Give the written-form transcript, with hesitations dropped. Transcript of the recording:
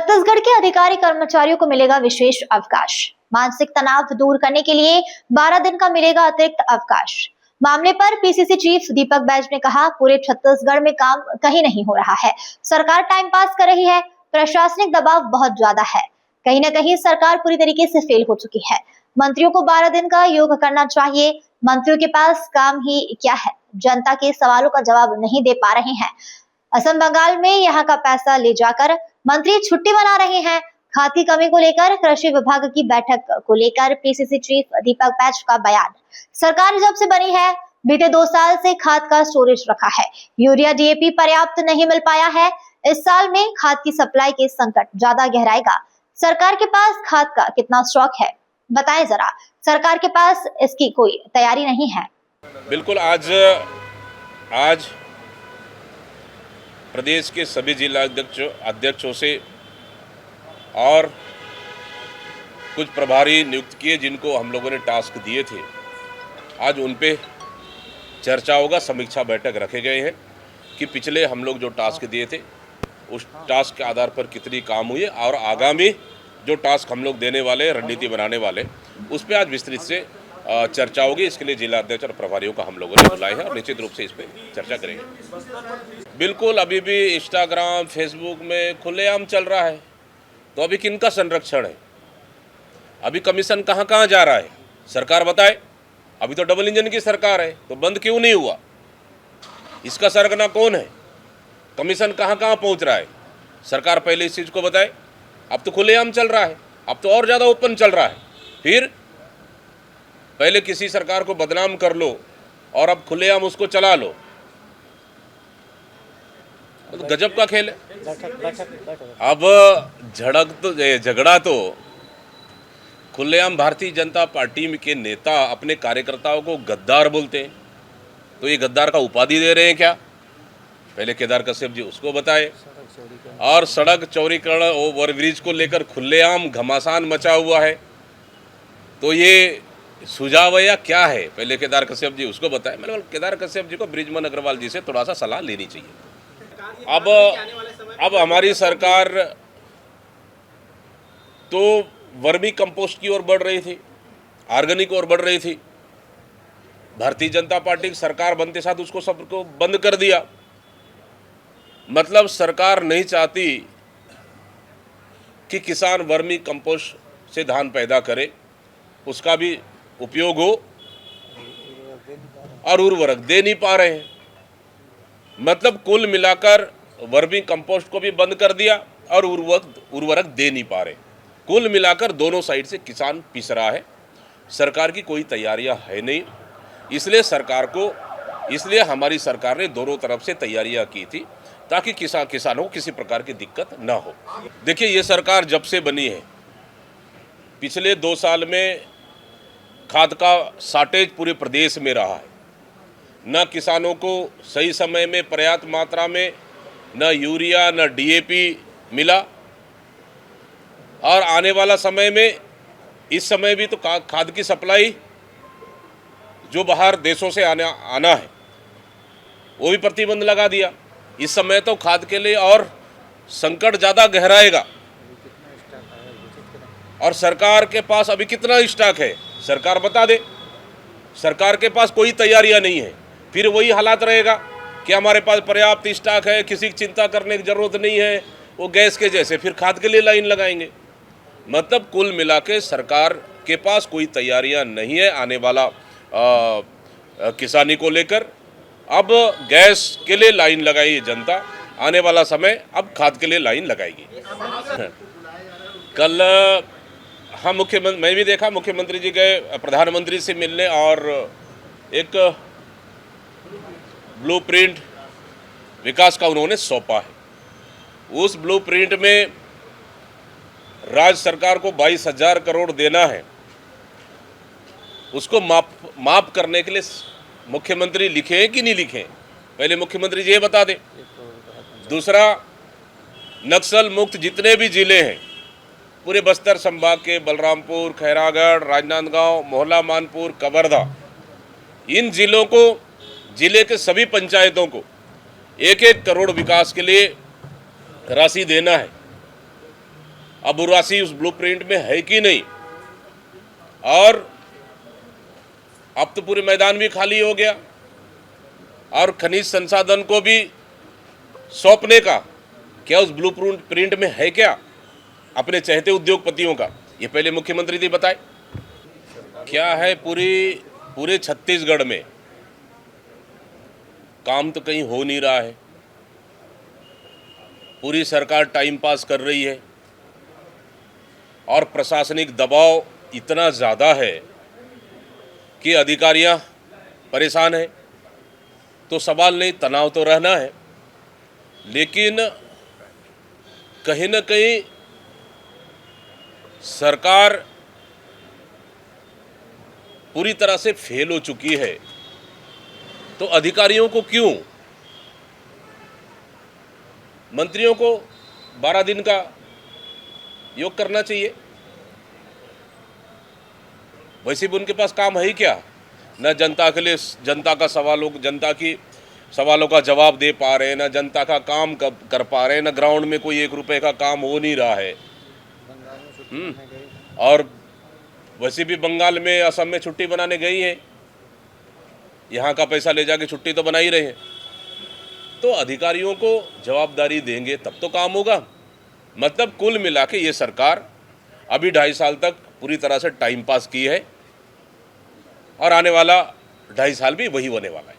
छत्तीसगढ़ के अधिकारी कर्मचारियों को मिलेगा विशेष अवकाश। मानसिक तनाव दूर करने के लिए 12 दिन का मिलेगा अतिरिक्त अवकाश। मामले पर पीसीसी चीफ दीपक बैज ने कहा, पूरे छत्तीसगढ़ में काम कहीं नहीं हो रहा है, सरकार टाइम पास कर रही है, प्रशासनिक दबाव बहुत ज्यादा है, कहीं ना कहीं सरकार पूरी तरीके से फेल हो चुकी है। मंत्रियों को 12 दिन का योग करना चाहिए। मंत्रियों के पास काम ही क्या है, जनता के सवालों का जवाब नहीं दे पा रहे हैं। असम बंगाल में यहाँ का पैसा ले जाकर मंत्री छुट्टी मना रहे हैं। खाद की कमी को लेकर कृषि विभाग की बैठक को लेकर पीसीसी चीफ दीपक बैज का बयान। सरकार जब से बनी है बीते 2 साल से खाद का स्टोरेज रखा है, यूरिया डीएपी पर्याप्त नहीं मिल पाया है। इस साल में खाद की सप्लाई के संकट ज्यादा गहराएगा। सरकार के पास खाद का कितना स्टॉक है बताएं जरा। सरकार के पास इसकी कोई तैयारी नहीं है। बिल्कुल, आज प्रदेश के सभी जिला अध्यक्षों से और कुछ प्रभारी नियुक्त किए जिनको हम लोगों ने टास्क दिए थे, आज उन पे चर्चा होगा। समीक्षा बैठक रखे गए हैं कि पिछले हम लोग जो टास्क दिए थे उस टास्क के आधार पर कितनी काम हुई है और आगामी जो टास्क हम लोग देने वाले, रणनीति बनाने वाले, उस पर आज विस्तृत से चर्चा होगी। इसके लिए जिला अध्यक्ष और प्रभारियों का हम लोगों ने बुलाए हैं और निश्चित रूप से इस पर चर्चा करेंगे। बिल्कुल, अभी भी इंस्टाग्राम, फेसबुक में खुलेआम चल रहा है, तो अभी किनका संरक्षण है? अभी कमीशन कहाँ कहाँ जा रहा है, सरकार बताए। अभी तो डबल इंजन की सरकार है, तो बंद क्यों नहीं हुआ? इसका सरगना कौन है? कमीशन कहाँ कहाँ पहुँच रहा है, सरकार पहले इस चीज़ को बताए। अब तो खुलेआम चल रहा है, अब तो और ज़्यादा ओपन चल रहा है। फिर पहले किसी सरकार को बदनाम कर लो और अब खुलेआम उसको चला लो, तो गजब का खेल है। अब झगड़ा तो खुलेआम भारतीय जनता पार्टी के नेता अपने कार्यकर्ताओं को गद्दार बोलते हैं, तो ये गद्दार का उपाधि दे रहे हैं क्या? पहले केदार कश्यप जी उसको बताए। और सड़क चौड़ीकरण, ओवरब्रिज को लेकर खुलेआम घमासान मचा हुआ है, तो ये सुझाव है या क्या है? पहले केदार कश्यप जी उसको बताए। मैंने बोला केदार कश्यप जी को बृजमोहन अग्रवाल जी से थोड़ा सा सलाह लेनी चाहिए। अब हमारी सरकार तो वर्मी कंपोस्ट की ओर बढ़ रही थी, ऑर्गेनिक ओर बढ़ रही थी। भारतीय जनता पार्टी की सरकार बनते साथ उसको सबको बंद कर दिया। मतलब सरकार नहीं चाहती कि किसान वर्मी कंपोस्ट से धान पैदा करे, उसका भी उपयोग हो, और उर्वरक दे नहीं पा रहे हैं। मतलब कुल मिलाकर वर्मी कंपोस्ट को भी बंद कर दिया और उर्वरक दे नहीं पा रहे। कुल मिलाकर दोनों साइड से किसान पिस रहा है। सरकार की कोई तैयारियां है नहीं, इसलिए हमारी सरकार ने दोनों तरफ से तैयारियां की थी ताकि किसानों को किसी प्रकार की दिक्कत ना हो। देखिए, ये सरकार जब से बनी है, पिछले 2 साल में खाद का शॉर्टेज पूरे प्रदेश में रहा है। न किसानों को सही समय में पर्याप्त मात्रा में न यूरिया न डीएपी मिला, और आने वाला समय में, इस समय भी तो खाद की सप्लाई जो बाहर देशों से आना है वो भी प्रतिबंध लगा दिया। इस समय तो खाद के लिए और संकट ज़्यादा गहराएगा। और सरकार के पास अभी कितना स्टॉक है, सरकार बता दे। सरकार के पास कोई तैयारियां नहीं है, फिर वही हालात रहेगा कि हमारे पास पर्याप्त स्टॉक है, किसी की चिंता करने की जरूरत नहीं है, वो गैस के जैसे फिर खाद के लिए लाइन लगाएंगे। मतलब कुल मिला के सरकार के पास कोई तैयारियां नहीं है आने वाला किसानी को लेकर। अब गैस के लिए लाइन लगाई जनता, आने वाला समय अब खाद के लिए लाइन लगाएगी। कल हाँ, मैं भी देखा, मुख्यमंत्री जी गए प्रधानमंत्री से मिलने और एक ब्लूप्रिंट विकास का उन्होंने सौंपा है। उस ब्लूप्रिंट में राज्य सरकार को 22,000 करोड़ देना है। उसको माप करने के लिए मुख्यमंत्री लिखे हैं कि नहीं लिखे, पहले मुख्यमंत्री जी ये बता दें। दूसरा, नक्सल मुक्त जितने भी जिले हैं पूरे बस्तर संभाग के, बलरामपुर, खैरागढ़, राजनांदगांव, मोहला मानपुर, कवर्धा, इन जिलों को, जिले के सभी पंचायतों को 1-1 करोड़ विकास के लिए राशि देना है। अब वो राशि उस ब्लूप्रिंट में है कि नहीं, और अब तो पूरे मैदान भी खाली हो गया और खनिज संसाधन को भी सौंपने का क्या उस ब्लूप्रिंट में है क्या अपने चहेते उद्योगपतियों का, ये पहले मुख्यमंत्री जी बताए। क्या है पूरे छत्तीसगढ़ में काम तो कहीं हो नहीं रहा है, पूरी सरकार टाइम पास कर रही है और प्रशासनिक दबाव इतना ज़्यादा है कि अधिकारियां परेशान हैं। तो सवाल नहीं, तनाव तो रहना है, लेकिन कहीं न कहीं सरकार पूरी तरह से फेल हो चुकी है। तो अधिकारियों को क्यों, मंत्रियों को 12 दिन का योग करना चाहिए। वैसे भी उनके पास काम है ही क्या, न जनता के लिए जनता की सवालों का जवाब दे पा रहे हैं, न जनता का काम कर पा रहे हैं, न ग्राउंड में कोई 1 रुपए का काम हो नहीं रहा है। और वैसे भी बंगाल में, असम में छुट्टी बनाने गई हैं, यहाँ का पैसा ले जाके छुट्टी तो बना ही रहे हैं। तो अधिकारियों को जवाबदारी देंगे तब तो काम होगा। मतलब कुल मिला के ये सरकार अभी 2.5 साल तक पूरी तरह से टाइम पास की है और आने वाला 2.5 साल भी वही होने वाला है।